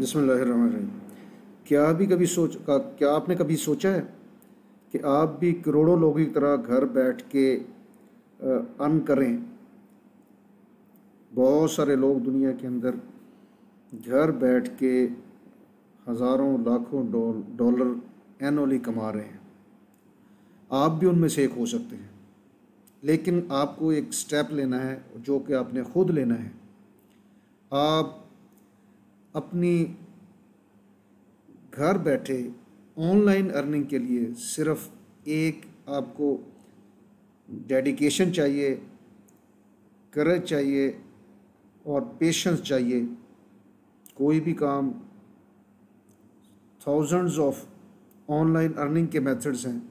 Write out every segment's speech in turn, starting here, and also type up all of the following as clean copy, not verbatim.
बिस्मिल्लाहिर्रहमानिर्रहीम। क्या आपने कभी सोचा है कि आप भी करोड़ों लोगों की तरह घर बैठ के अर्न करें। बहुत सारे लोग दुनिया के अंदर घर बैठ के हज़ारों लाखों डॉलर एनुअली कमा रहे हैं। आप भी उनमें से एक हो सकते हैं, लेकिन आपको एक स्टेप लेना है जो कि आपने खुद लेना है। आप अपनी घर बैठे ऑनलाइन अर्निंग के लिए सिर्फ एक आपको डेडिकेशन चाहिए, करेज चाहिए और पेशेंस चाहिए। कोई भी काम, थाउजेंड्स ऑफ ऑनलाइन अर्निंग के मेथड्स हैं,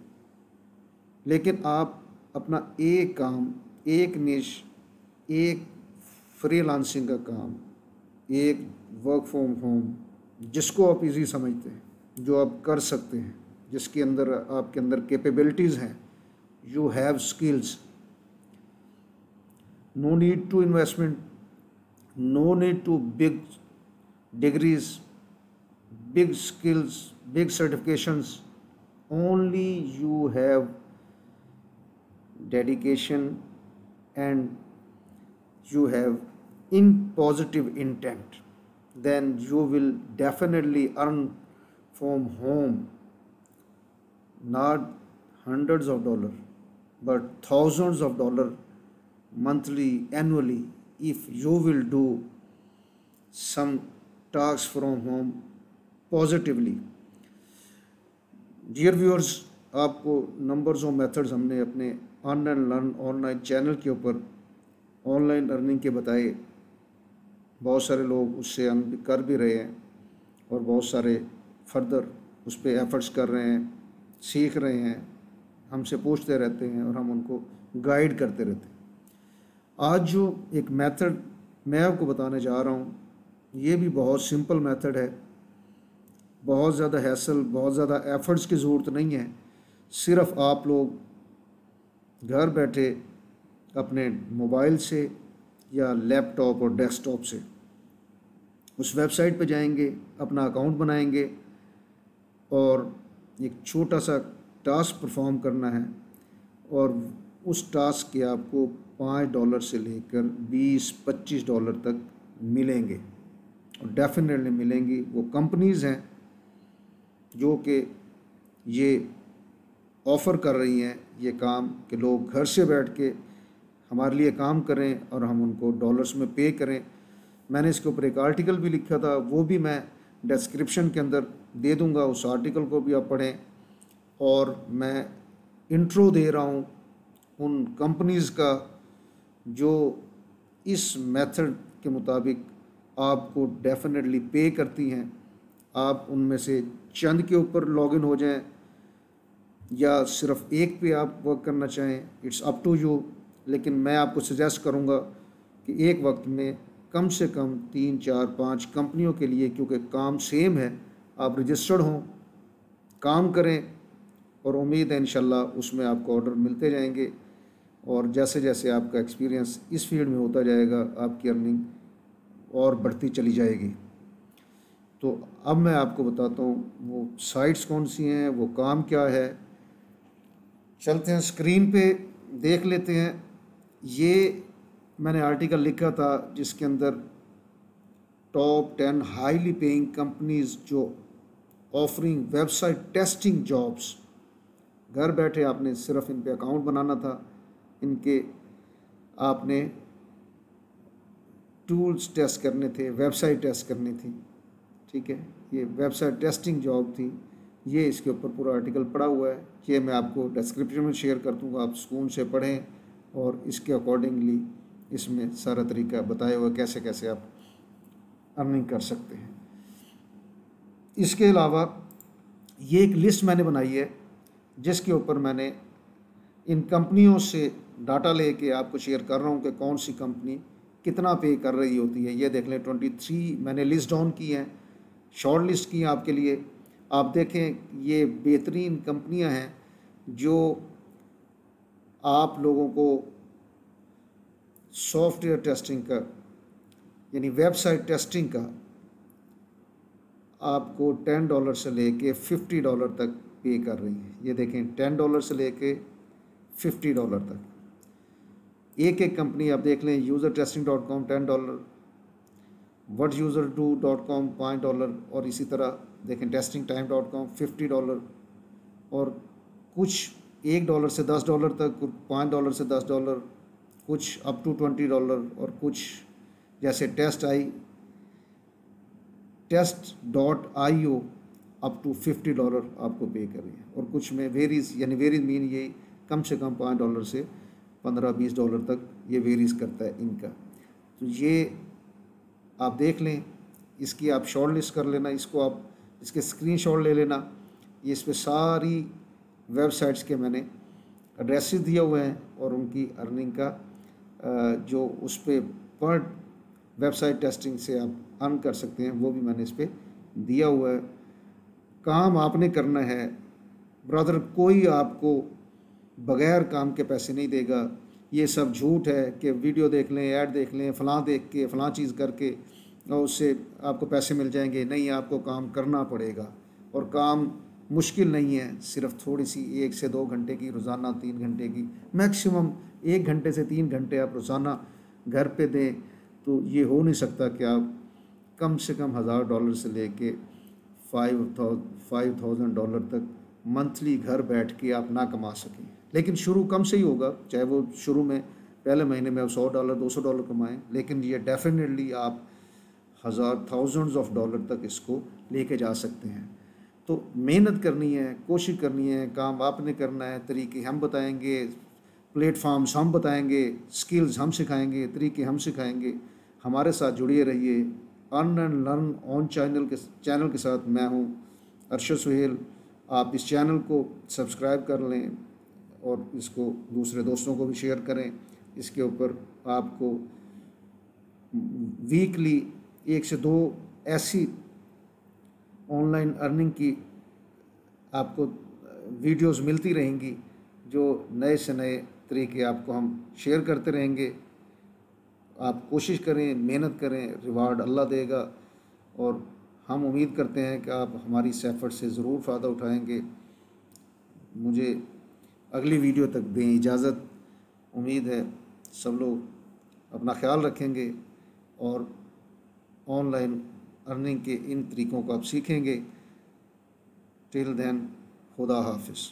लेकिन आप अपना एक काम, एक निश, एक फ्रीलांसिंग का काम, एक वर्क फ्रॉम होम जिसको आप इजी समझते हैं, जो आप कर सकते हैं, जिसके अंदर आपके अंदर कैपेबिलिटीज़ हैं, you have skills, no need to investment, no need to big degrees, big skills, big certifications. Only you have dedication and you have in positive intent, then you will definitely earn from home not hundreds of dollars but thousands of dollars monthly, annually, if you will do some tasks from home positively. Dear viewers, आपको numbers और methods हमने अपने earn and learn online channel के ऊपर online earning के बताए। बहुत सारे लोग उससे अर्न कर भी रहे हैं और बहुत सारे फर्दर उस पर एफर्ट्स कर रहे हैं, सीख रहे हैं, हमसे पूछते रहते हैं और हम उनको गाइड करते रहते हैं। आज जो एक मेथड मैं आपको बताने जा रहा हूँ, ये भी बहुत सिंपल मेथड है। बहुत ज़्यादा हैसल, बहुत ज़्यादा एफर्ट्स की ज़रूरत नहीं है। सिर्फ आप लोग घर बैठे अपने मोबाइल से या लैपटॉप और डेस्कटॉप से उस वेबसाइट पे जाएंगे, अपना अकाउंट बनाएंगे और एक छोटा सा टास्क परफॉर्म करना है और उस टास्क के आपको $5 से लेकर $20-25 तक मिलेंगे और डेफिनेटली मिलेंगी। वो कंपनीज़ हैं जो कि ये ऑफ़र कर रही हैं ये काम कि लोग घर से बैठ के हमारे लिए काम करें और हम उनको डॉलर्स में पे करें। मैंने इसके ऊपर एक आर्टिकल भी लिखा था, वो भी मैं डिस्क्रिप्शन के अंदर दे दूंगा, उस आर्टिकल को भी आप पढ़ें। और मैं इंट्रो दे रहा हूँ उन कंपनीज़ का जो इस मेथड के मुताबिक आपको डेफिनेटली पे करती हैं। आप उनमें से चंद के ऊपर लॉगिन हो जाएं या सिर्फ एक पे आप वर्क करना चाहें, इट्स अप टू यू। लेकिन मैं आपको सजेस्ट करूंगा कि एक वक्त में कम से कम 3, 4, 5 कंपनियों के लिए, क्योंकि काम सेम है, आप रजिस्टर्ड हों, काम करें और उम्मीद है इंशाल्लाह उसमें आपको ऑर्डर मिलते जाएंगे। और जैसे जैसे आपका एक्सपीरियंस इस फील्ड में होता जाएगा, आपकी अर्निंग और बढ़ती चली जाएगी। तो अब मैं आपको बताता हूँ वो साइट्स कौन सी हैं, वो काम क्या है। चलते हैं स्क्रीन पे देख लेते हैं। ये मैंने आर्टिकल लिखा था जिसके अंदर टॉप 10 हाईली पेइंग कंपनीज जो ऑफरिंग वेबसाइट टेस्टिंग जॉब्स। घर बैठे आपने सिर्फ इन पे अकाउंट बनाना था, इनके आपने टूल्स टेस्ट करने थे, वेबसाइट टेस्ट करनी थी। ठीक है, ये वेबसाइट टेस्टिंग जॉब थी। ये इसके ऊपर पूरा आर्टिकल पड़ा हुआ है, ये मैं आपको डिस्क्रिप्शन में शेयर कर दूँगा, आप सुकून से पढ़ें और इसके अकॉर्डिंगली इसमें सारा तरीका बताया हुआ कैसे कैसे आप अर्निंग कर सकते हैं। इसके अलावा ये एक लिस्ट मैंने बनाई है जिसके ऊपर मैंने इन कंपनियों से डाटा लेके आपको शेयर कर रहा हूँ कि कौन सी कंपनी कितना पे कर रही होती है। ये देख लें, 23 मैंने लिस्ट डाउन की हैं, शॉर्ट लिस्ट की आपके लिए। आप देखें, ये बेहतरीन कंपनियां हैं जो आप लोगों को सॉफ्टवेयर टेस्टिंग का, यानी वेबसाइट टेस्टिंग का आपको $10 से लेके $50 तक पे कर रही है। ये देखें, $10 से लेके $50 तक। एक एक कंपनी आप देख लें, usertesting.com $10, whatuserdo.com $5, और इसी तरह देखें testingtime.com $50, और कुछ $1 से $10 तक, कुछ $5 से $10, कुछ अप टू $20, और कुछ जैसे test.io अप टू $50 आपको पे कर रही है। और कुछ में वेरीज, यानी वेरीज मीन ये कम से कम $5 से $15-20 तक ये वेरीज करता है इनका। तो ये आप देख लें, इसकी आप शॉर्ट लिस्ट कर लेना, इसको आप इसके स्क्रीनशॉट ले लेना। ये इस पर सारी वेबसाइट्स के मैंने एड्रेसेस दिए हुए हैं और उनकी अर्निंग का जो उस पर पर वेबसाइट टेस्टिंग से आप अर्न कर सकते हैं वो भी मैंने इस पर दिया हुआ है। काम आपने करना है ब्रदर, कोई आपको बग़ैर काम के पैसे नहीं देगा। ये सब झूठ है कि वीडियो देख लें, ऐड देख लें, फ़लाँ देख के फ़लाँ चीज़ करके और उससे आपको पैसे मिल जाएंगे। नहीं, आपको काम करना पड़ेगा, और काम मुश्किल नहीं है। सिर्फ थोड़ी सी 1 से 2 घंटे की रोज़ाना, 3 घंटे की, मैक्सिमम 1 घंटे से 3 घंटे आप रोज़ाना घर पे दें तो ये हो नहीं सकता कि आप कम से कम $1000 से लेके $5000 तक मंथली घर बैठ के आप ना कमा सकें। लेकिन शुरू कम से ही होगा, चाहे वो शुरू में पहले महीने में आप $100 $200 कमाएं, लेकिन ये डेफिनेटली आप थाउजेंड्स ऑफ डॉलर तक इसको लेके जा सकते हैं। तो मेहनत करनी है, कोशिश करनी है, काम आपने करना है, तरीके हम बताएंगे, प्लेटफॉर्म्स हम बताएंगे, स्किल्स हम सिखाएंगे, तरीके हम सिखाएंगे। हमारे साथ जुड़िए रहिए। Earn and learn on channel के साथ मैं हूँ अरशद सुहेल। आप इस चैनल को सब्सक्राइब कर लें और इसको दूसरे दोस्तों को भी शेयर करें। इसके ऊपर आपको वीकली 1 से 2 ऐसी ऑनलाइन अर्निंग की आपको वीडियोस मिलती रहेंगी जो नए से नए तरीके आपको हम शेयर करते रहेंगे। आप कोशिश करें, मेहनत करें, रिवार्ड अल्लाह देगा, और हम उम्मीद करते हैं कि आप हमारी इस एफर्ट से ज़रूर फ़ायदा उठाएंगे। मुझे अगली वीडियो तक दें इजाज़त। उम्मीद है सब लोग अपना ख्याल रखेंगे और ऑनलाइन अर्निंग के इन तरीक़ों को आप सीखेंगे। टिल देन, खुदा हाफिज़।